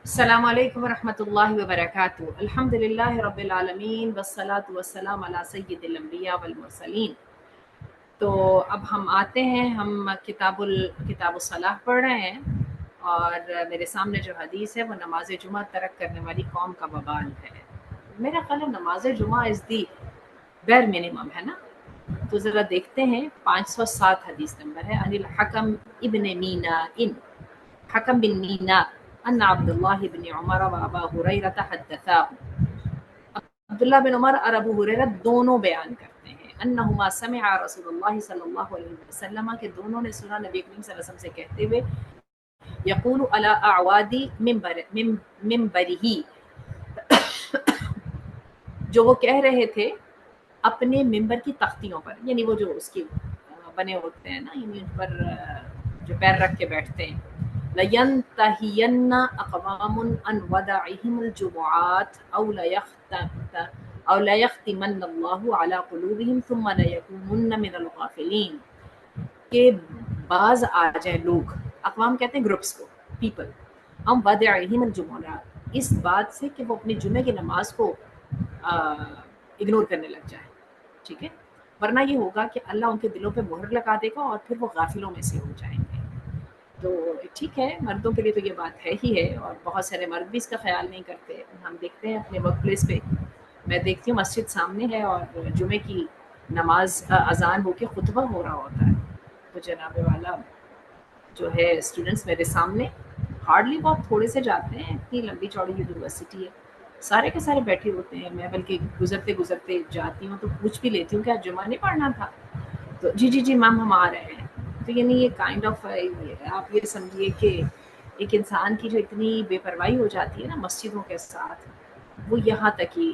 السلام علیکم ورحمۃ اللہ وبرکاتہ۔ الحمد للہ رب العالمین والصلاة والسلام علی سید الانبیاء والمرسلین۔ تو اب ہم آتے ہیں، ہم کتاب الصلاح پڑھ رہے ہیں، اور میرے سامنے جو حدیث ہے وہ نماز جمعہ ترک کرنے والی قوم کا وبال ہے۔ میرا خیال ہے نماز جمعہ از دی بیئر منیمم ہے نا۔ تو ذرا دیکھتے ہیں، 507 حدیث نمبر ہے۔ عن الحکم ابن مینا حکم بن مینا ان عبد اللہ بن عمر و ابا ہریرہ حدثا، عبداللہ بن عمر اور ابو ہریرہ دونوں بیان کرتے ہیں، انہما سمع رسول اللہ صلی اللہ علیہ وسلم، کہ دونوں نے سنا نبی کریم صلی اللہ علیہ وسلم سے کہتے ہوئے، یقول علی اعواد منبرہ، جو وہ کہہ رہے تھے اپنے ممبر کی تختیوں پر، یعنی وہ جو اس کی بنے ہوتے ہیں نا، یعنی ان پر جو پیر رکھ کے بیٹھتے ہیں، لَيَنْتَهِيَنَّ أَقْوَامٌ عَنْ وَدَعِهِمُ الْجُمُعَاتِ أَوْ لَيَخْتِمَنَّ اللَّهُ عَلَى قُلُوبِهِمْ ثُمَّ لَيَكُونُنَّ مِنَ الْغَافِلِينَ، کہ بعض آ جائیں لوگ، اقوام کہتے ہیں گروپس کو، پیپل، ہم وَدَعِهِمُ الْجُمُعَاتِ، اس بات سے کہ وہ اپنی جمعے کی نماز کو اگنور کرنے لگ جائیں، ٹھیک ہے، ورنہ یہ ہوگا کہ اللہ ان کے دلوں پہ مہر لگا دے گا اور پھر وہ غافلوں میں سے ہو جائیں گے۔ تو ٹھیک ہے، مردوں کے لیے تو یہ بات ہے ہی ہے، اور بہت سارے مرد بھی اس کا خیال نہیں کرتے۔ ہم دیکھتے ہیں اپنے ورک پلیس پہ، میں دیکھتی ہوں مسجد سامنے ہے اور جمعے کی نماز اذان ہو کے خطبہ ہو رہا ہوتا ہے، تو جناب والا جو ہے اسٹوڈنٹس میرے سامنے ہارڈلی بہت تھوڑے سے جاتے ہیں، اتنی لمبی چوڑی یونیورسٹی ہے، سارے کے سارے بیٹھے ہوتے ہیں۔ میں بلکہ گزرتے گزرتے جاتی ہوں تو پوچھ بھی لیتی ہوں کہ آج جمعہ نہیں پڑھنا تھا، تو جی جی جی میم ہم آ رہے ہیں۔ تو یعنی یہ کائنڈ آف آپ یہ سمجھیے کہ ایک انسان کی جو اتنی بے پرواہی ہو جاتی ہے نا مسجدوں کے ساتھ، وہ یہاں تک ہی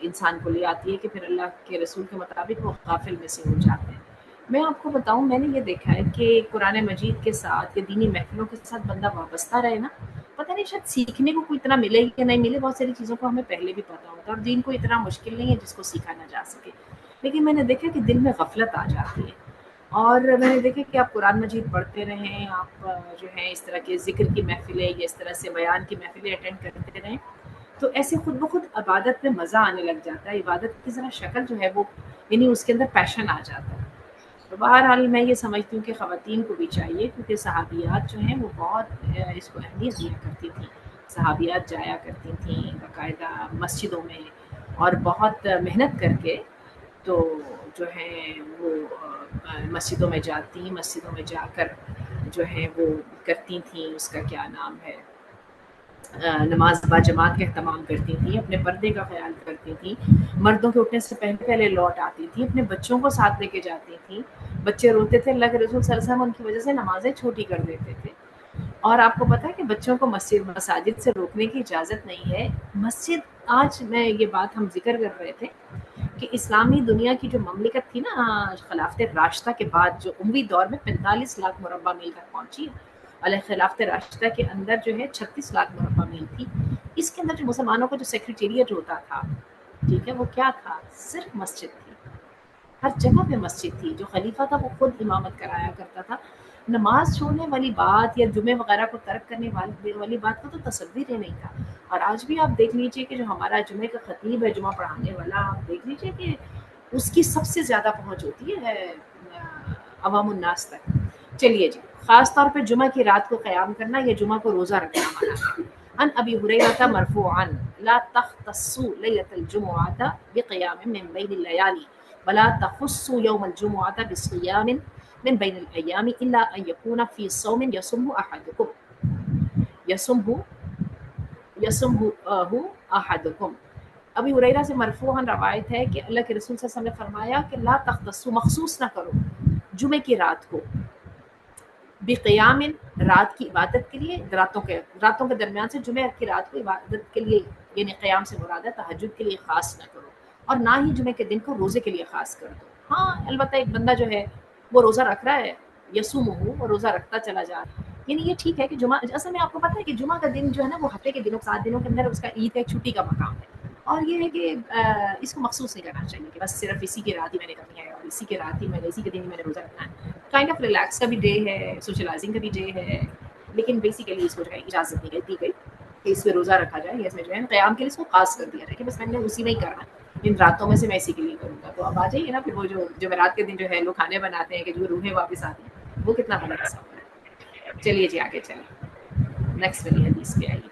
انسان کو لے آتی ہے کہ پھر اللہ کے رسول کے مطابق وہ غافل میں سے ہو جاتے ہیں۔ میں آپ کو بتاؤں، میں نے یہ دیکھا ہے کہ قرآن مجید کے ساتھ یا دینی محفلوں کے ساتھ بندہ وابستہ رہے نا، پتہ نہیں شاید سیکھنے کو کوئی اتنا ملے کہ نہیں ملے، بہت ساری چیزوں کو ہمیں پہلے بھی پتہ ہوتا ہے، اور دین کو اتنا مشکل نہیں ہے جس کو سیکھا نہ جا سکے، لیکن میں نے دیکھا کہ دل میں غفلت آ جاتی ہے۔ اور میں نے دیکھا کہ آپ قرآن مجید پڑھتے رہیں، آپ جو ہیں اس طرح کے ذکر کی محفلیں یا اس طرح سے بیان کی محفلیں اٹینڈ کرتے رہیں، تو ایسے خود بخود عبادت میں مزہ آنے لگ جاتا ہے، عبادت کی ذرا شکل جو ہے وہ، یعنی اس کے اندر پیشن آ جاتا ہے۔ تو بہرحال میں یہ سمجھتی ہوں کہ خواتین کو بھی چاہیے، کیونکہ صحابیات جو ہیں وہ بہت اس کو اہمیت دیا کرتی تھیں، صحابیات جایا کرتی تھیں باقاعدہ مسجدوں میں، اور بہت محنت کر کے تو جو ہے وہ مسجدوں میں جاتی، مسجدوں میں جا کر جو ہے وہ کرتی تھیں، اس کا کیا نام ہے، نماز با جماعت کا اہتمام کرتی تھیں، اپنے پردے کا خیال کرتی تھیں، مردوں کے اٹھنے سے پہلے پہلے لوٹ آتی تھیں، اپنے بچوں کو ساتھ لے کے جاتی تھیں، بچے روتے تھے اللہ کے رسول صلی اللہ علیہ وسلم ان کی وجہ سے نمازیں چھوٹی کر دیتے تھے۔ اور آپ کو پتہ ہے کہ بچوں کو مساجد سے روکنے کی اجازت نہیں ہے۔ مسجد، آج میں یہ بات ہم ذکر کر رہے تھے کہ اسلامی دنیا کی جو مملکت تھی نا خلافت راشدہ کے بعد، جو اموی دور میں 45 لاکھ مربع میل تک پہنچی، علیہ خلافت راشدہ کے اندر جو ہے 36 لاکھ مربع میل تھی، اس کے اندر جو مسلمانوں کا جو سیکریٹریٹ ہوتا تھا، ٹھیک ہے، وہ کیا تھا؟ صرف مسجد تھی، ہر جگہ پہ مسجد تھی، جو خلیفہ تھا وہ خود امامت کرایا کرتا تھا۔ نماز چھوڑنے والی بات یا جمعے وغیرہ کو ترک کرنے والی بات کا تو تصور ہی نہیں تھا۔ اور آج بھی آپ دیکھ لیجئے کہ جو ہمارا جمعے کا خطیب ہے، جمعہ پڑھانے والا، آپ دیکھ لیجئے کہ اس کی سب سے زیادہ پہنچ ہوتی ہے عوام الناس تک۔ چلیے جی، خاص طور پہ جمعہ کی رات کو قیام کرنا یا جمعہ کو روزہ رکھنا منع ہے۔ عن ابی ہریرہ مرفوعا لا تختصوا لیلۃ الجمعۃ بقیام من بین اللیالی ولا تخصوا یوم الجمعۃ بصیام من بین الایام الا ان یکون فی صوم یصومہ احدکم احدکم۔ ابی ہریرہ سے مرفوعاً روایت ہے کہ اللہ کے رسول صلی اللہ علیہ وسلم نے فرمایا کہ لا تختصوا، مخصوص نہ کرو جمعے کی رات کو، بقیام، رات کی عبادت کے لیے، راتوں کے درمیان سے جمعہ کی رات کو عبادت کے لیے، یعنی قیام سے مراد ہے تہجد کے لیے خاص نہ کرو، اور نہ ہی جمعے کے دن کو روزے کے لیے خاص کر دو۔ ہاں البتہ ایک بندہ جو ہے وہ روزہ رکھ رہا ہے، یسومہ، وہ روزہ رکھتا چلا جا رہا ہے، یعنی یہ ٹھیک ہے کہ جمعہ، اصل میں آپ کو پتہ ہے کہ جمعہ کا دن جو ہے نا وہ ہفتے کے دنوں 7 دنوں کے اندر اس کا عید ہے، چھٹی کا مقام ہے، اور یہ ہے کہ اس کو مخصوص نہیں کرنا چاہیے کہ بس صرف اسی کی رات ہی میں نے کرنی ہے، اور اسی کے رات ہی میں نے، اسی کے دن ہی میں نے روزہ رکھنا ہے۔ کائنڈ آف ریلیکس کا بھی ڈے ہے، سوشلائزنگ کا بھی ڈے ہے، لیکن بیسیکلی اس کو جو ہے اجازت نہیں دی گئی۔ کہ اس میں روزہ رکھا جائے یا اس میں جو ہے قیام کے لیے اس کو خاص کر دیا جائے کہ بس میں نے اسی میں ہی کرنا ہے، ان راتوں میں سے میں اسی کے لیے کروں گا. تو اب آ جائیے نا پھر وہ جو جمعرات کے دن جو ہے لوگ کھانے بناتے ہیں کہ جو روحیں واپس آتی ہیں، وہ کتنا بڑا حصہ ہوتا ہے. چلیے جی آگے چلیں، نیکسٹ والی حدیث پہ آئیے.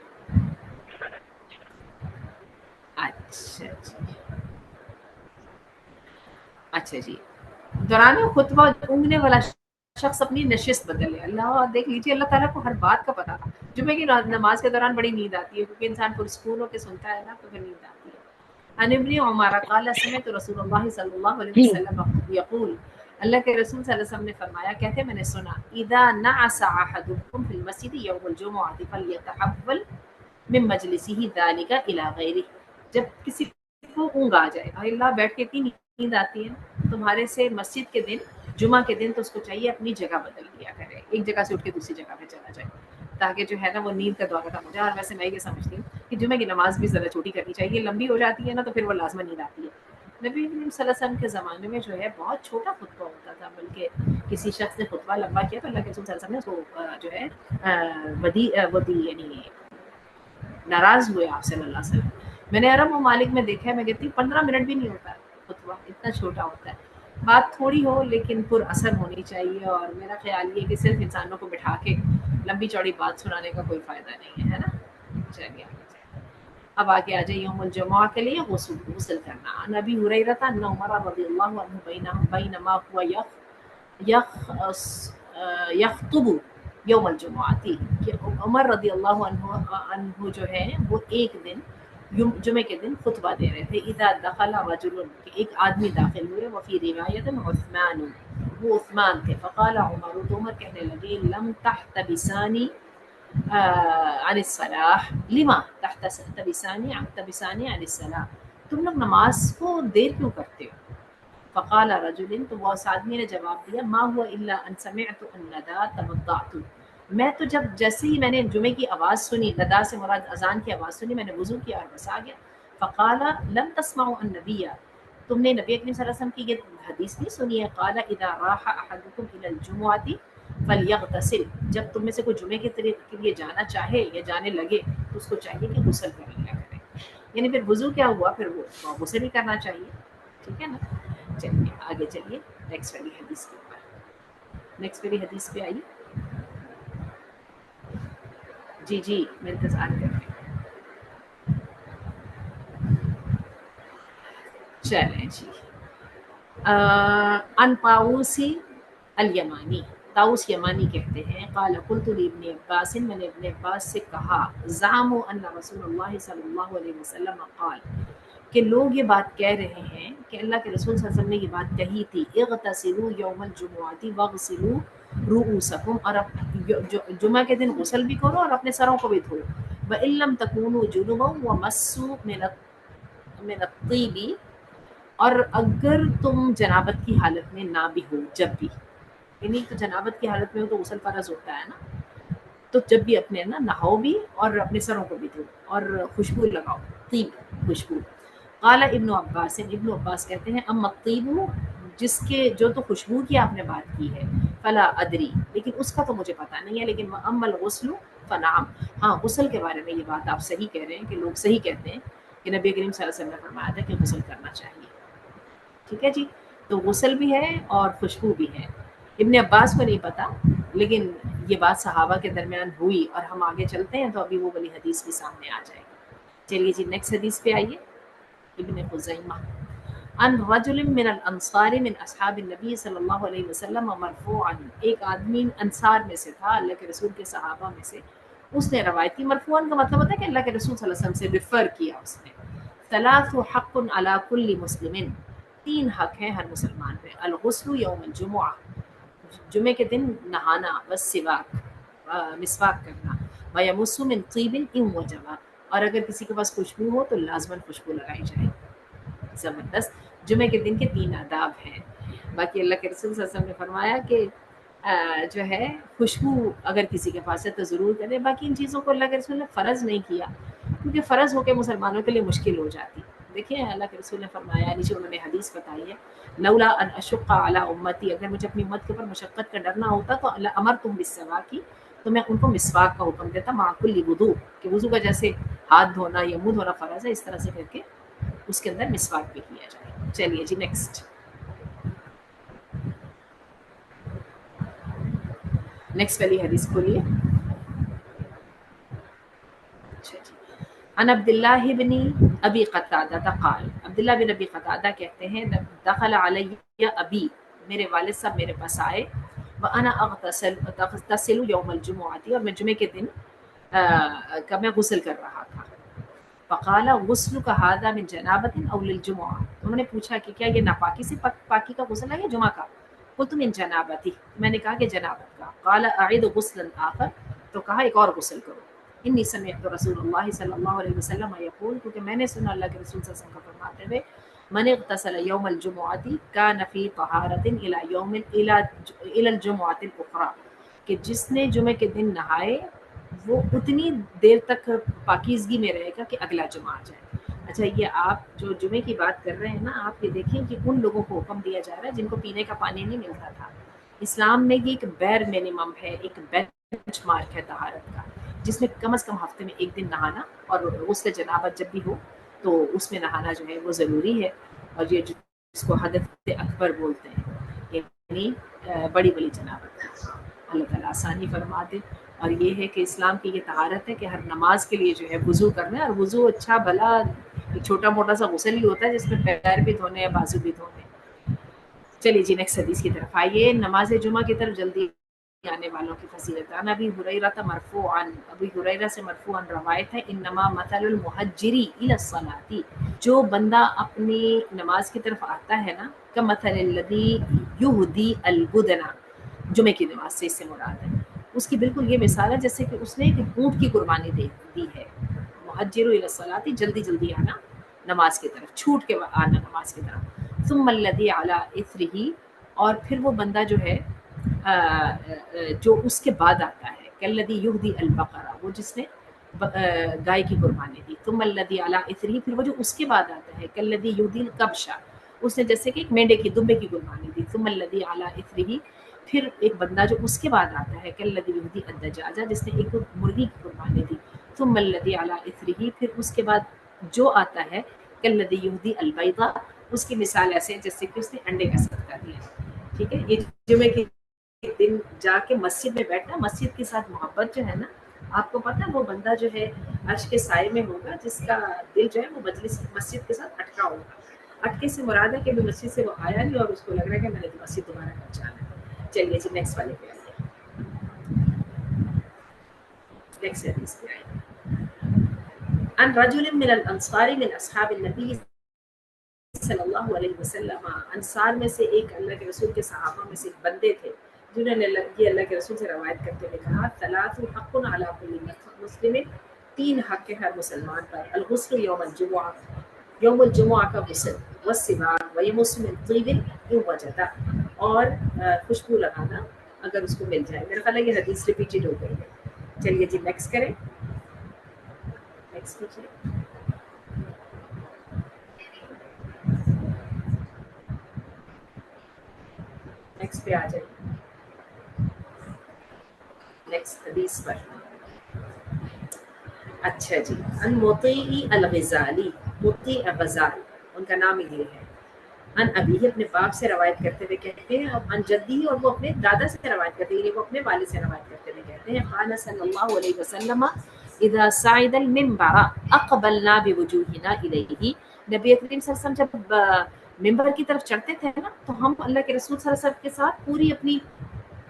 اچھا جی، اچھا جی. دوران خطبہ اونگنے والا شخص اپنی نشست بدل لے. اللہ دیکھ لیجیے، اللہ تعالیٰ کو ہر بات کا پتا تھا. جمعے کی نماز کے دوران بڑی نیند آتی ہے کیونکہ انسان پرسکون ہو کے سنتا ہے نا تو پھر نیند آتی ہے. عن ابن عمر قال سمعت رسول اللہ صلی اللہ علیہ وسلم یقول، اللہ کے رسول صلی اللہ علیہ وسلم نے فرمایا، کہتے میں نے سنا، اذا نعس احدکم فی المسجد یوم الجمعہ فلیتحول من مجلسہ ذلک الی غیرہ. جب کسی کو اونگ آ جائے، اللہ بیٹھ کے اتنی نیند آتی ہے تمہارے سے مسجد کے دن، جمعہ کے دن، تو اس کو چاہیے اپنی جگہ بدل دیا کرے، ایک جگہ سے اٹھ کے دوسری جگہ پہ چلا جائے تاکہ جو ہے نا وہ نیند کا دور ختم ہو جائے. اور ویسے میں یہ سمجھتی ہوں کہ جمعہ کی نماز بھی ذرا چھوٹی کرنی چاہیے، لمبی ہو جاتی ہے نا تو پھر وہ لازماً نیند آتی ہے. نبی کریم صلی اللہ علیہ وسلم کے زمانے میں جو ہے بہت چھوٹا خطبہ ہوتا تھا، بلکہ کسی شخص نے خطبہ لمبا کیا تو اللہ کے رسول صلی اللہ علیہ وسلم نے اس کو جو ہے وہ دی یعنی ناراض ہوئے آپ صلی اللہ علیہ وسلم. میں نے عرب ممالک میں دیکھا ہے، میں کہتی ہوں 15 منٹ بھی نہیں ہوتا خطبہ، اتنا چھوٹا ہوتا ہے. بات تھوڑی ہو لیکن پر اثر ہونی چاہیے، اور میرا خیال یہ کہ صرف انسانوں کو بٹھا کے لمبی چوڑی بات سنانے کا کوئی فائدہ نہیں ہے نا. چلیے اب آگے آ جائے یوم الجمعہ کے لیے غسل کرنا. نبی ہریرہ ان عمر رضی اللہ عنہ بینما ہوا یخطب یوم الجمعہ تھی کہ عمر رضی اللہ عنہ جو ہے وہ ایک دن جمعے کے دن خطبہ دے رہے تھے. اذا دخل رجل، کہ ایک آدمی داخل ہوئے، وفی روایت عثمان، وہ عثمان تھے. فقال عمر، تو عمر کہنے لگے، لم تحتبسانی عن الصلاح، لما تحتبسانی عن الصلاح، تم لوگ نماز کو دیر کیوں کرتے ہو؟ فقال رجل، تو وہ اس آدمی نے جواب دیا، ما هو الا ان سمعت النداء توضأت، میں تو جیسے ہی میں نے جمعے کی آواز سنی، ندا سے مراد اذان کی آواز سنی، میں نے وضو کیا اور بس آ گیا. فقال لم تسمعوا النبی، تم نے نبی اکرم صلی اللہ علیہ وسلم کی یہ حدیث نہیں سنی ہے؟ قال اذا راح احدکم الى الجمعۃ فلیغتسل، جب تم میں سے کوئی جمعے کے لیے جانا چاہے یا جانے لگے تو اس کو چاہیے کہ غسل کر لیا کرے. یعنی پھر وضو کیا ہوا، پھر وہ غسل ہی کرنا چاہیے. ٹھیک ہے نا. چلیے آگے چلیے نیکسٹ والی حدیث کے اوپر. نیکسٹ والی حدیث پہ آئیے. جی جی میں انتظار کر رہی ہوں. چلیں جی. ان طاؤوسی الیمانی، طاؤوس یمانی کہتے ہیں، قال قلت لابن عباس، میں نے ابن عباس سے کہا، زعموا ان رسول اللہ صلی اللہ علیہ وسلم قال، کہ لوگ یہ بات کہہ رہے ہیں کہ اللہ کے رسول صلی اللہ علیہ وسلم نے یہ بات کہی تھی، اغتسلوا یوم الجمعۃ واغسلوا رؤوسکم، اور جمعہ کے دن غسل بھی کرو اور اپنے سروں کو بھی دھو. وان لم تکونوا جنبا ومسوا من الطیب، اور اگر تم جنابت کی حالت میں نہ بھی ہو، جب بھی، یعنی تو جنابت کی حالت میں ہو تو غسل فرض ہوتا ہے نا، تو جب بھی اپنے نا نہاؤ بھی اور اپنے سروں کو بھی دھو اور خوشبو لگاؤ، طیب خوشبو. قال ابن عباس، ابن عباس کہتے ہیں، اما الطیب، جس کے جو تو خوشبو کی آپ نے بات کی ہے، فلا ادری، لیکن اس کا تو مجھے پتہ نہیں ہے، لیکن اما الغسل فنعم، ہاں غسل کے بارے میں یہ بات آپ صحیح کہہ رہے ہیں کہ لوگ صحیح کہتے ہیں کہ نبی کریم صلی اللہ علیہ وسلم نے فرمایا تھا کہ غسل کرنا چاہیے. ٹھیک ہے جی. تو غسل بھی ہے اور خوشبو بھی ہے. ابن عباس کو نہیں پتا، لیکن یہ بات صحابہ کے درمیان ہوئی، اور ہم آگے چلتے ہیں تو ابھی وہ والی حدیث بھی سامنے آ جائے گی. چلیے جی نیکسٹ حدیث پہ آئیے. ابن خزیمہ ان رجل من الانصار من اصحاب النبی صلی اللہ علیہ وسلم مرفوعا، ایک آدمی انصار میں سے تھا، اللہ کے رسول کے صحابہ میں سے، اس نے روایت کی. مرفوعاً کا مطلب ہوتا ہے کہ اللہ کے رسول صلی اللہ علیہ وسلم سے ریفر کیا اس نے. ثلاث حق علی کل مسلم، 3 حق ہیں ہر مسلمان پہ. الغسل یوم الجمعہ، جمعے کے دن نہانا، والسواک، مسواک کرنا، ویمس من طیب ان وجب، اور اگر کسی کے پاس خوشبو ہو تو لازماً خوشبو لگائی جائے. زبردست. جمعے کے دن کے 3 آداب ہیں. باقی اللہ کے رسول صلی اللہ علیہ وسلم نے فرمایا کہ جو ہے خوشبو اگر کسی کے پاس ہے تو ضرور کرے. باقی ان چیزوں کو اللہ کے رسول نے فرض نہیں کیا کیونکہ فرض ہو کے مسلمانوں کے لیے مشکل ہو جاتی. دیکھیں اللہ کے رسول نے فرمایا، نیچے انہوں نے حدیث بتائی ہے، لولا ان اشق علی امتی، اگر مجھے اپنی امت کے اوپر مشقت کا ڈر نہ ہوتا تو امرتم بالسواک، تو میں ان کو مسواک کا حکم دیتا معقل وضو کہ وضو کا جیسے ہاتھ دھونا یا منہ دھونا فرض ہے، اس طرح سے کر کے اس کے اندر مسواک بھی کیا جائے۔ چلیے جی نیکسٹ والی حدیث کھولیے۔ اچھا جی، عن عبداللہ بن ابی قتادہ قال، عبداللہ بن ابی قتادہ کہتے ہیں دخل علی ابی، میرے والد صاحب میرے پاس آئے، وانا اغتسل یوم الجمعہ، اور میں جمعے کے دن کا میں غسل کر رہا تھا۔ فقال غسلک ھذا من جنابۃ او للجمعہ، انہوں نے پوچھا کہ کیا یہ ناپاکی سے پاکی کا غسل ہے یا جمعہ کا؟ قلت من جنابتی، میں نے کہا کہ جنابت کا۔ قال اعد غسلا آخر، تو کہا ایک اور غسل کرو۔ انی سمعت رسول اللہ صلی اللہ علیہ وسلم یقول، کیونکہ میں نے سنا اللہ کے رسول صلی اللہ علیہ وسلم کا فرماتے ہوئے، من اغتسل یوم الجمعۃ کان فی طہارۃ الی الجمعۃ الاخری، کہ جس نے جمعے کے دن نہائے وہ اتنی دیر تک پاکیزگی میں رہے گا کہ اگلا جمعہ آ جائے۔ اچھا، یہ آپ جو جمعے کی بات کر رہے ہیں نا، آپ یہ دیکھیں کہ ان لوگوں کو حکم دیا جا رہا ہے جن کو پینے کا پانی نہیں ملتا تھا۔ اسلام میں یہ ایک بیر منیمم ہے، ایک بینچ مارک ہے طہارت کا، جس میں کم از کم ہفتے میں ایک دن نہانا، اور غسل جنابت جب بھی ہو تو اس میں نہانا جو ہے وہ ضروری ہے۔ اور یہ جس کو حدث اکبر بولتے ہیں، یعنی بڑی بڑی جنابت، اللہ تعالیٰ آسانی فرما دے۔ اور یہ ہے کہ اسلام کی یہ طہارت ہے کہ ہر نماز کے لیے جو ہے وضو کرنا ہے، اور وضو اچھا بھلا چھوٹا موٹا سا غسل ہی ہوتا ہے جس میں پیر بھی دھونے ہیں، بازو بھی دھونے ہیں۔ چلیے جی نیکسٹ حدیث کی طرف آئیے، نماز جمعہ کی طرف جلدی آنے والوں کی فضیلت۔ عن ابی ہریرہ مرفوعا، ابی ہریرہ سے مرفوعا روایت ہے، انما مثل المحجری الی الصلاۃ، جو بندہ اپنی نماز کی طرف آتا ہے نا، کمثل الذی یہدی البدن، جمعے کی نماز سے اس سے مراد ہے، اس کی بالکل یہ مثال ہے جیسے کہ اس نے ایک اونٹ کی قربانی دی ہے۔ محجر الی الصلاۃ، جلدی جلدی آنا نماز کی طرف، چھوٹ کے آنا نماز کی طرف۔ ثم الذی علی اثرہ، اور پھر وہ بندہ جو ہے جو اس کے بعد آتا ہے، کالذی یہدی البقرہ، وہ جس نے گائے کی قربانی دی۔ ثم الذی علی اثرہ، پھر وہ جو اس کے بعد آتا ہے، کالذی یہدی الکبش، اس نے جیسے کہ ایک مینڈے کی دمبے کی قربانی دی۔ ثم الذی علی اثرہ، پھر ایک بندہ جو اس کے بعد آتا ہے، کالذی یہدی الدجاجہ، جس نے ایک مرغی کی قربانی دی۔ ثم الذی علی اثرہ، پھر اس کے بعد جو آتا ہے، کالذی یہدی البیضہ، اس کی مثال ایسے ہے جیسے کہ اس نے انڈے کا صدقہ دیا۔ ٹھیک ہے، یہ جمعے کے دن جا کے مسجد میں بیٹھنا، مسجد کے ساتھ محبت جو ہے نا، آپ کو پتہ ہے وہ بندہ جو ہے عرش کے سائے میں ہوگا جس کا دل جو ہے وہ مسجد کے ساتھ اٹکا ہوگا۔ اٹکے سے مراد ہے کہ ابھی مسجد سے وہ آیا نہیں اور اس کو لگ رہا ہے کہ میں نے تو مسجد دوبارہ پہنچانا ہے۔ چلیے جی نیکسٹ والے پہ آئیے، نیکسٹ حدیث پہ آئیے۔ عن رجل من الانصار من اصحاب النبی صلی اللہ علیہ وسلم، انصار میں سے ایک اللہ کے رسول کے صحابہ میں سے ایک بندے تھے جنہوں نے اللہ کے رسول سے روایت کرتے ہوئے کہا، ثلاث حق علی کل مسلم، تین حق ہے ہر مسلمان پر، الغسل یوم الجمعہ، یوم الجمعہ کا غسل، والسواک ویمس من طیب ان وجد، اور خوشبو لگانا اگر اس کو مل جائے۔ میرا خیال ہے یہ حدیث ریپیٹڈ ہو گئی ہے۔ چلیے جی نیکسٹ کریں، نیکسٹ کیجیے۔ نیکسٹ پہ آ جائیں، نیکسٹ حدیث پر۔ اچھا جی، ان مطیع الغزالی، مطیع غزال ان کا نام یہ ہے، ان ابی اپنے باپ سے روایت کرتے ہوئے کہتے ہیں، اور ان جدی، اور وہ اپنے دادا سے روایت کرتے ہیں، وہ اپنے والد سے روایت کرتے ہوئے کہتے ہیں، قال صلی اللہ علیہ وسلم اذا صعد المنبر اقبلنا بوجوہنا الیہ، نبی کریم صلی اللہ علیہ وسلم جب ممبر کی طرف چڑھتے تھے نا تو ہم اللہ کے رسول صلی اللہ علیہ وسلم کے ساتھ پوری اپنی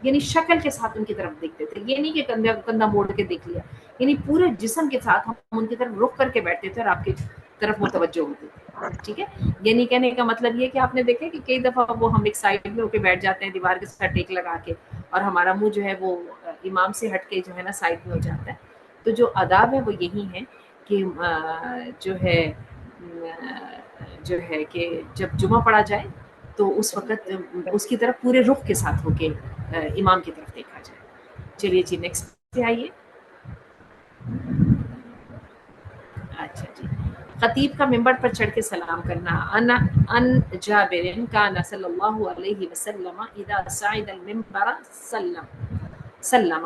یعنی شکل کے ساتھ ان کی طرف دیکھتے تھے، یہ نہیں کہ کندھا موڑ کے دیکھ لیا، یعنی پورے جسم کے ساتھ ہم ان کی طرف رخ کر کے بیٹھتے تھے اور آپ کی طرف متوجہ ہوتے تھے۔ ٹھیک ہے، یعنی کہنے کا مطلب یہ کہ آپ نے دیکھا کہ کئی دفعہ وہ ہم ایک سائڈ میں ہو کے بیٹھ جاتے ہیں دیوار کے ساتھ ٹیک لگا کے، اور ہمارا منہ جو ہے وہ امام سے ہٹ کے جو ہے نا سائڈ میں ہو جاتا ہے۔ تو جو آداب ہے وہ یہی ہیں کہ جو ہے کہ جب جمعہ پڑھا جائے تو اس وقت اس کی طرف پورے رخ کے ساتھ ہو کے امام کی طرف دیکھا جائے۔ چلیے جی نیکسٹ پہ آئیے۔ اچھا جی، خطیب کا ممبر پر چڑھ کے سلام کرنا۔ ان جابر کان صلی اللہ علیہ وسلم اذا صعد المنبر سلم،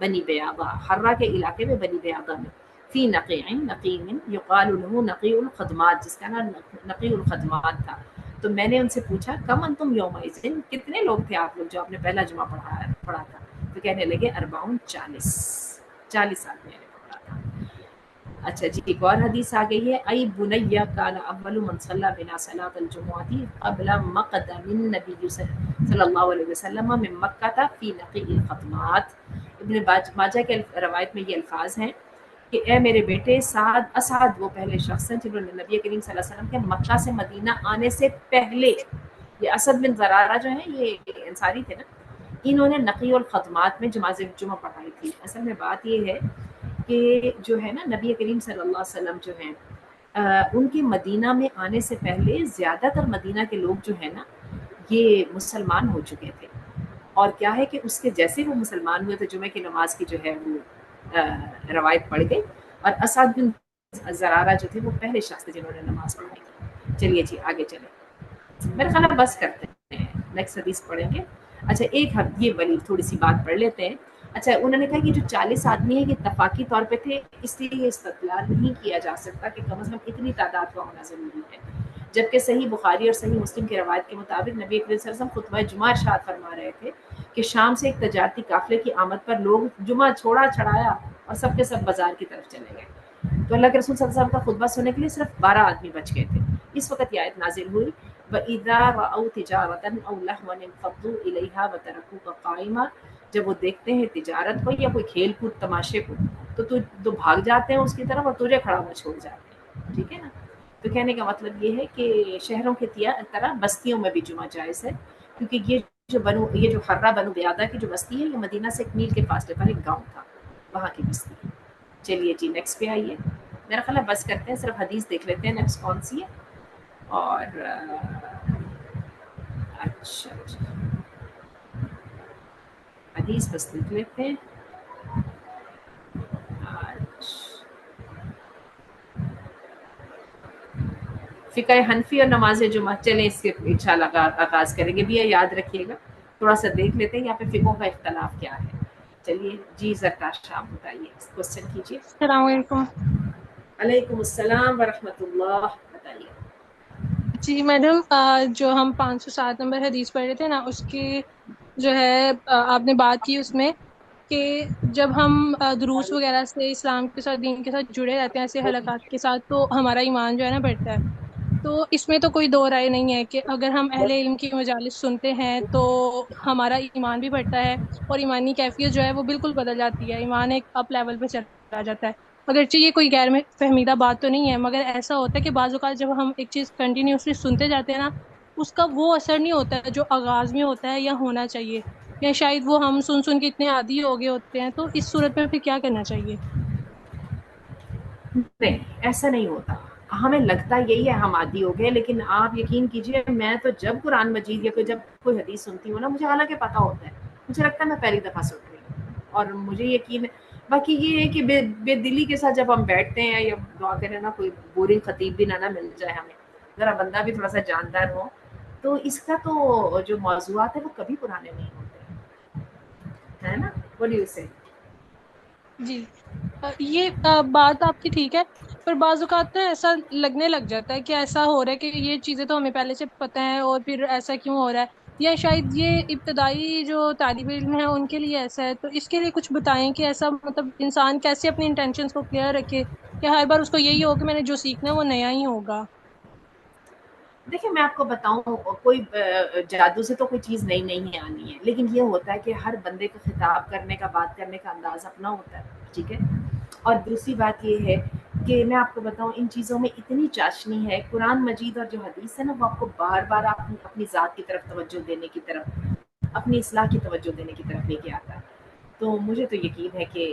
بنی بیاضا، حرہ کے علاقے میں بنی بیاضا میں، فی نقیع، نقیع یقال له نقیع الخدمات، جس کا نام نقیع الخدمات تھا. تو میں نے ان سے پوچھا کم انتم یومئذ، کتنے لوگ تھے آپ لوگ جو آپ نے پہلا جمعہ پڑھا تھا؟ تو کہنے لگے 40 آدمی نے پڑھا تھا. اچھا جی، ایک اور حدیث آ گئی ہے، ای بنیہ کان اول من صلی بنا صلاۃ الجمعۃ قبل مقدم النبی صلی اللہ علیہ وسلم من مکہ فی نقیع الخدمات. ابن ماجہ کے روایت میں یہ الفاظ ہیں کہ اے میرے بیٹے، اسعد وہ پہلے شخص ہیں جنہوں نے نبی کریم صلی اللہ علیہ وسلم کے مکہ سے مدینہ آنے سے پہلے، یہ اسد بن زرارہ جو ہیں یہ انصاری تھے نا، انہوں نے نقیع الخدمات میں جمعہ پڑھائی تھی. اصل میں بات یہ ہے کہ جو ہے نا نبی کریم صلی اللہ علیہ وسلم جو ہیں ان کے مدینہ میں آنے سے پہلے زیادہ تر مدینہ کے لوگ جو ہیں نا یہ مسلمان ہو چکے تھے. اور کیا ہے کہ اس کے جیسے وہ مسلمان ہوئے تو جمعہ کی نماز کی جو ہے وہ روایت پڑ گئی، اور اسعد بن زرارہ جو تھے وہ پہلے شخص تھے جنہوں نے نماز پڑھائی تھی. چلیے جی آگے چلیں، میرا خیال ہے بس کرتے ہیں، نیکسٹ حدیث پڑھیں گے. اچھا ایک یہ والی تھوڑی سی بات پڑھ لیتے ہیں. اچھا انہوں نے کہا کہ جو 40 آدمی ہیں یہ اتفاقی طور پہ تھے، اس لیے یہ استدلال نہیں کیا جا سکتا کہ کم از کم اتنی تعداد کا ہونا ضروری ہے. جبکہ صحیح بخاری اور صحیح مسلم کی روایت کے مطابق نبی کریم صلی اللہ علیہ وسلم خطبہ جمعہ ارشاد فرما رہے تھے کہ شام سے ایک تجارتی قافلے کی آمد پر لوگ جمعہ چھڑایا اور سب کے سب بازار کی طرف چلے گئے. تو اللہ کے رسول صلی اللہ علیہ وسلم کا خطبہ سننے کے لیے صرف 12 آدمی بچ گئے تھے. اس وقت یہ آیت نازل ہوئی، وَإِذَا رَأَوْا تِجَارَةً أَوْ لَهْوًا انفضوا إِلَيْهَا وَتَرَكُوكَ قَائِمًا، جب وہ دیکھتے ہیں تجارت کو یا کوئی کھیل کود تماشے کو تو بھاگ جاتے ہیں اس کی طرف اور تجھے کھڑا ہوا چھوڑ جاتے ہیں. ٹھیک ہے نا؟ تو کہنے کا مطلب یہ ہے کہ شہروں کی طرح بستیوں میں بھی جمعہ جائز ہے، کیونکہ یہ جو حرہ بنو بیاضا کی جو بستی ہے یہ مدینہ سے 1 میل کے فاصلے پر ایک گاؤں تھا، وہاں کی بستی. چلیے جی نیکسٹ پہ آئیے. میرا خیال ہے بس کرتے ہیں، صرف حدیث دیکھ لیتے ہیں نیکسٹ کون سی ہے. اور اچھا حدیث بس دیکھ لیتے ہیں. فقہ حنفی اور نماز جمعہ، چلیں اس کے انشاءاللہ آغاز کریں گے. بھی یاد رکھیے گا تھوڑا سا دیکھ لیتے ہیں یہاں پہ فقہوں کا اختلاف کیا ہے. چلیے جی زرتاش شام بتائیے، کوشچن کیجیے. السلام علیکم. علیکم السلام ورحمۃ اللہ، بتائیے. جی میڈم، جو ہم 507 نمبر حدیث پڑھ رہے تھے نا، اس کی جو ہے آپ نے بات کی اس میں کہ جب ہم دروس وغیرہ سے اسلام کے ساتھ، دین کے ساتھ جڑے رہتے ہیں ایسے حلقات کے ساتھ، تو ہمارا ایمان جو ہے نا بڑھتا ہے. تو اس میں تو کوئی دو رائے نہیں ہے کہ اگر ہم اہل علم کی مجالس سنتے ہیں تو ہمارا ایمان بھی بڑھتا ہے اور ایمانی کیفیت جو ہے وہ بالکل بدل جاتی ہے، ایمان ایک اپ لیول پہ چلا جاتا ہے. اگرچہ یہ کوئی غیر فہمیدہ بات تو نہیں ہے، مگر ایسا ہوتا ہے کہ بعض اوقات جب ہم ایک چیز کنٹینیوسلی سنتے جاتے ہیں نا، اس کا وہ اثر نہیں ہوتا ہے جو آغاز میں ہوتا ہے یا ہونا چاہیے، یا شاید وہ ہم سن کے اتنے عادی ہو گئے ہوتے ہیں. تو اس صورت میں پھر کیا کرنا چاہیے؟ نہیں ایسا نہیں ہوتا، ہمیں لگتا یہی ہے ہم عادی ہو گئے، لیکن آپ یقین کیجئے میں تو جب قرآن مجید یا جب کوئی حدیث سنتی ہوں نا، مجھے حالانکہ پتا ہوتا ہے، مجھے لگتا ہے میں پہلی دفعہ سن رہی ہوں، اور مجھے یقین ہے. باقی یہ ہے کہ بے دلی کے ساتھ جب ہم بیٹھتے ہیں یا دعا کریں نا، کوئی بورنگ خطیب بھی نہ مل جائے ہمیں، ذرا بندہ بھی تھوڑا سا جاندار ہو، تو اس کا تو جو موضوعات ہے وہ کبھی پرانے نہیں ہوتے، ہے نا؟ بولیے سے. جی یہ بات آپ کی ٹھیک ہے، پر بعض اوقات نا ایسا لگنے لگ جاتا ہے کہ ایسا ہو رہا ہے کہ یہ چیزیں تو ہمیں پہلے سے پتہ ہیں اور پھر ایسا کیوں ہو رہا ہے، یا شاید یہ ابتدائی جو طالب علم ہیں ان کے لیے ایسا ہے. تو اس کے لیے کچھ بتائیں کہ ایسا مطلب انسان کیسے اپنی انٹینشنز کو کلیئر رکھے کہ ہر بار اس کو یہی ہو کہ میں نے جو سیکھنا ہے وہ نیا ہی ہوگا. دیکھیں میں آپ کو بتاؤں، کوئی جادو سے تو کوئی چیز نئی نہیں آنی ہے، لیکن یہ ہوتا ہے کہ ہر بندے کو خطاب کرنے کا، بات کرنے کا انداز اپنا ہوتا ہے. ٹھیک ہے. اور دوسری بات یہ ہے کہ میں آپ کو بتاؤں ان چیزوں میں اتنی چاشنی ہے، قرآن مجید اور جو حدیث ہے نا وہ آپ کو بار بار اپنی ذات کی طرف توجہ دینے کی طرف، اپنی اصلاح کی توجہ دینے کی طرف لے کے آتا ہے. تو مجھے تو یقین ہے کہ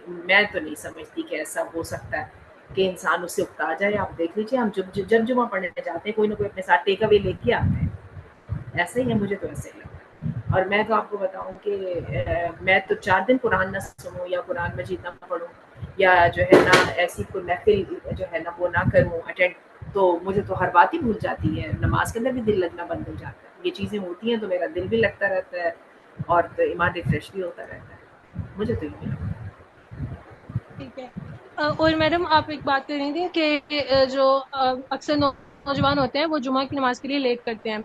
میں تو نہیں سمجھتی کہ ایسا ہو سکتا ہے کہ انسان اس سے اکتا جائے. آپ دیکھ لیجیے ہم جب جمعہ پڑھنے جاتے ہیں کوئی نہ کوئی اپنے ساتھ ٹیک اوے لے کے آتے ہیں، ایسے ہی ہے. مجھے تو ایسے ہی لگتا ہے. اور میں تو آپ کو بتاؤں کہ میں تو 4 دن قرآن نہ سنوں یا قرآن مجید نہ پڑھوں یا جو ہے نا ایسی کوئی محفل جو ہے نا وہ نہ کروں اٹینڈ، تو مجھے تو ہر بات ہی بھول جاتی ہے. نماز کے اندر بھی دل لگنا بند ہو جاتا ہے. یہ چیزیں ہوتی ہیں تو میرا دل بھی لگتا رہتا ہے اور تو ایمان ریفریش بھی ہوتا رہتا ہے. مجھے تو یہ ٹھیک ہے. اور میڈم آپ ایک بات کر رہی تھی کہ جو اکثر نوجوان ہوتے ہیں وہ جمعہ کی نماز کے لیے لیٹ کرتے ہیں.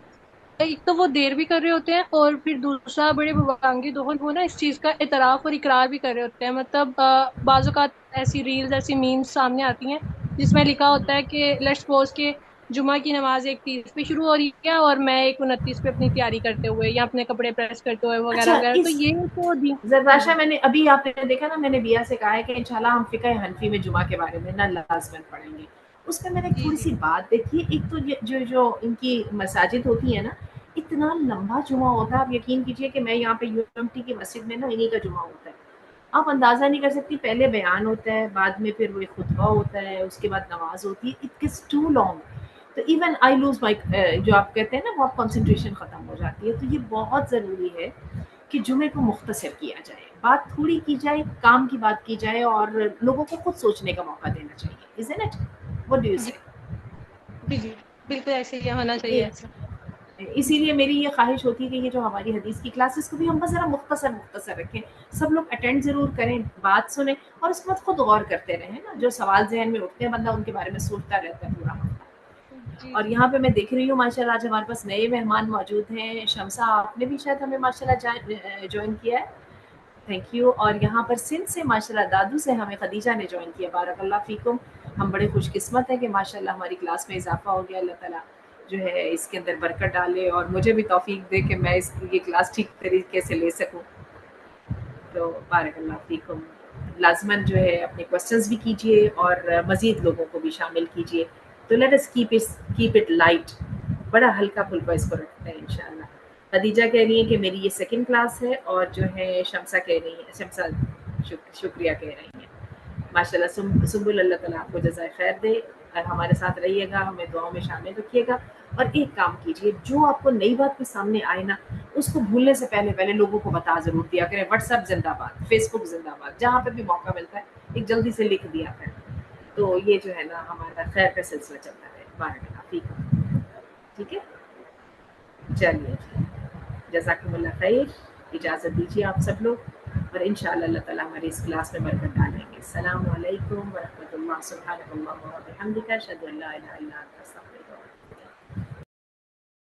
ایک تو وہ دیر بھی کر رہے ہوتے ہیں اور پھر دوسرا بڑے بوانگی دہن وہ نا اس چیز کا اعتراف اور اقرار بھی کر رہے ہوتے ہیں. مطلب بعض اوقات ایسی ریلز ایسی میمز سامنے آتی ہیں جس میں لکھا ہوتا ہے کہ لیٹس سپوز کہ جمعہ کی نماز 1:30 پہ شروع ہو رہی ہے اور میں 1:29 پہ اپنی تیاری کرتے ہوئے یا اپنے کپڑے پریس کرتے ہوئے وغیرہ اچھا. وغیرہ. تو اس یہ تو زرباشا میں نے ابھی آپ نے دیکھا نا، میں نے بیا سے کہا ہے کہ انشاءاللہ ہم فقہ حنفی میں جمعہ کے بارے میں نہ لازمن پڑھیں گے. اس میں نے ایک جی تھوڑی جی سی بات دیکھی. ایک تو جو ان کی مساجد ہوتی ہے نا، اتنا لمبا جمعہ ہوتا ہے. آپ یقین کیجئے کہ میں یہاں پہ UMT کی مسجد میں نا انہی کا جمعہ ہوتا ہے. آپ اندازہ نہیں کر سکتی، پہلے بیان ہوتا ہے، بعد میں پھر وہ خطبہ ہوتا ہے، اس کے بعد نماز ہوتی ہے. It gets too long. تو ایون آئی لوز مائی جو آپ کہتے ہیں نا وہ کنسنٹریشن ختم ہو جاتی ہے. تو یہ بہت ضروری ہے کہ جمعے کو مختصر کیا جائے، بات تھوڑی کی جائے، کام کی بات کی جائے اور لوگوں کو خود سوچنے کا موقع دینا چاہیے. Isn't it? What do you G say? جی جی بالکل ایسے ہی ہونا چاہیے ایسا. اسی لیے میری یہ خواہش ہوتی ہے کہ یہ جو ہماری حدیث کی کلاسز کو بھی ہم بس ذرا مختصر رکھیں، سب لوگ اٹینڈ ضرور کریں، بات سنیں اور اس کے بعد خود غور کرتے رہیں نا. جو سوال ذہن میں اٹھتے ہیں بندہ ان کے بارے میں سوچتا رہتا ہے پورا. جی اور جی یہاں پہ میں دیکھ رہی ہوں ماشاءاللہ آج ہمارے پاس نئے مہمان موجود ہیں. شمسا آپ نے بھی شاید ہمیں ماشاءاللہ جوائن کیا ہے. Thank you. اور یہاں پر سندھ سے ماشاءاللہ دادو سے ہمیں خدیجہ نے جوائن کیا. بارک اللہ فیکم. ہم بڑے خوش قسمت ہیں کہ ماشاءاللہ ہماری کلاس میں اضافہ ہو گیا. اللہ تعالیٰ جو ہے اس کے اندر برکت ڈالے اور مجھے بھی توفیق دے کہ میں یہ کلاس ٹھیک طریقے سے لے سکوں. تو بارک اللہ فیکم. لازماً جو ہے اپنے کوسچنز بھی کیجیے اور مزید لوگوں کو بھی شامل کیجیے. تو let us keep it light. بڑا ہلکا پھلکا اس کو رکھتے ہیں انشاءاللہ. خدیجہ کہہ رہی ہیں کہ میری یہ سیکنڈ کلاس ہے اور جو ہے شمسا کہہ رہی ہیں، شمسا شکریہ کہہ رہی ہیں. ماشاءاللہ سنبل اللہ تعالیٰ آپ کو جزائے خیر دے. ہمارے ساتھ رہیے گا، ہمیں دعاؤں میں شامل رکھیے گا. اور ایک کام کیجیے، جو آپ کو نئی بات کے سامنے آئے نا اس کو بھولنے سے پہلے لوگوں کو بتا ضرور دیا کریں. واٹس ایپ زندہ باد، فیس بک زندہ باد، جہاں پہ بھی موقع ملتا ہے ایک جلدی سے لکھ دیا کریں. تو یہ جو ہے نا ہمارا خیر کا سلسلہ چلتا رہے. بارک اللہ فیکم. ٹھیک ہے، چلیے جزاکم اللہ خیر. اجازت دیجیے آپ سب لوگ اور انشاءاللہ اللہ تعالیٰ ہماری اس کلاس میں برکت ڈالیں گے. السلام علیکم ورحمۃ اللہ. سبحانک اللہم و بحمدک، اشہد ان لا الہ الا انت.